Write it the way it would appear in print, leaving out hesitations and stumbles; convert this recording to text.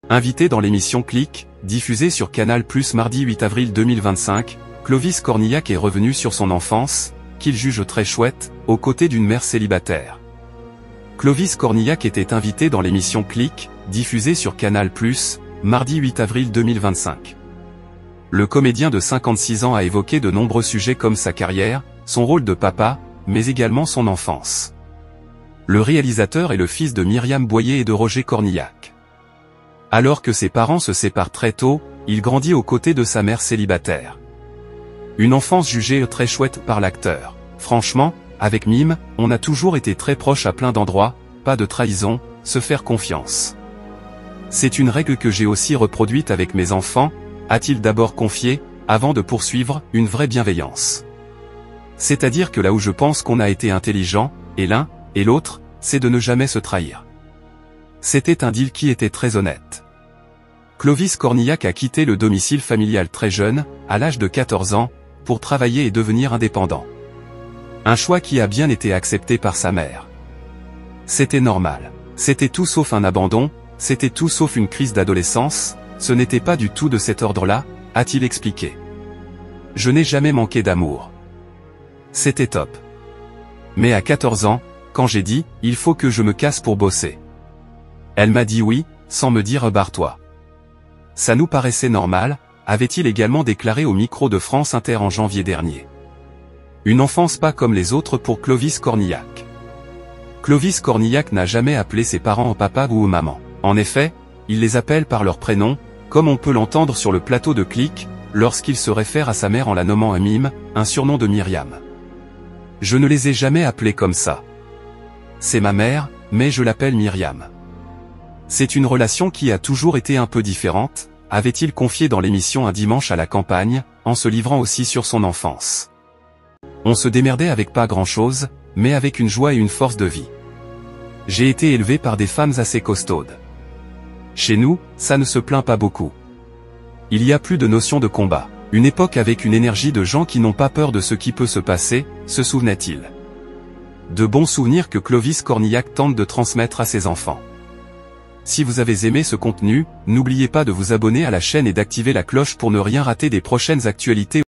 Invité dans l'émission Click, diffusée sur Canal+ mardi 8 avril 2025, Clovis Cornillac est revenu sur son enfance, qu'il juge très chouette, aux côtés d'une mère célibataire. Clovis Cornillac était invité dans l'émission Click, diffusée sur Canal+, mardi 8 avril 2025. Le comédien de 56 ans a évoqué de nombreux sujets comme sa carrière, son rôle de papa, mais également son enfance. Le réalisateur est le fils de Myriam Boyer et de Roger Cornillac. Alors que ses parents se séparent très tôt, il grandit aux côtés de sa mère célibataire. Une enfance jugée très chouette par l'acteur. Franchement, avec Mime, on a toujours été très proches à plein d'endroits, pas de trahison, se faire confiance. C'est une règle que j'ai aussi reproduite avec mes enfants, a-t-il d'abord confié, avant de poursuivre, une vraie bienveillance. C'est-à-dire que là où je pense qu'on a été intelligent, et l'un, et l'autre, c'est de ne jamais se trahir. C'était un deal qui était très honnête. Clovis Cornillac a quitté le domicile familial très jeune, à l'âge de 14 ans, pour travailler et devenir indépendant. Un choix qui a bien été accepté par sa mère. C'était normal. C'était tout sauf un abandon, c'était tout sauf une crise d'adolescence, ce n'était pas du tout de cet ordre-là, a-t-il expliqué. Je n'ai jamais manqué d'amour. C'était top. Mais à 14 ans, quand j'ai dit « il faut que je me casse pour bosser », elle m'a dit oui, sans me dire « barre-toi ». Ça nous paraissait normal, avait-il également déclaré au micro de France Inter en janvier dernier. Une enfance pas comme les autres pour Clovis Cornillac. Clovis Cornillac n'a jamais appelé ses parents en papa ou maman. En effet, il les appelle par leur prénom, comme on peut l'entendre sur le plateau de Click, lorsqu'il se réfère à sa mère en la nommant un Mime, un surnom de Myriam. Je ne les ai jamais appelés comme ça. C'est ma mère, mais je l'appelle Myriam. C'est une relation qui a toujours été un peu différente, avait-il confié dans l'émission Un dimanche à la campagne, en se livrant aussi sur son enfance. On se démerdait avec pas grand-chose, mais avec une joie et une force de vie. J'ai été élevé par des femmes assez costaudes. Chez nous, ça ne se plaint pas beaucoup. Il y a plus de notion de combat. Une époque avec une énergie de gens qui n'ont pas peur de ce qui peut se passer, se souvenait-il. De bons souvenirs que Clovis Cornillac tente de transmettre à ses enfants. Si vous avez aimé ce contenu, n'oubliez pas de vous abonner à la chaîne et d'activer la cloche pour ne rien rater des prochaines actualités.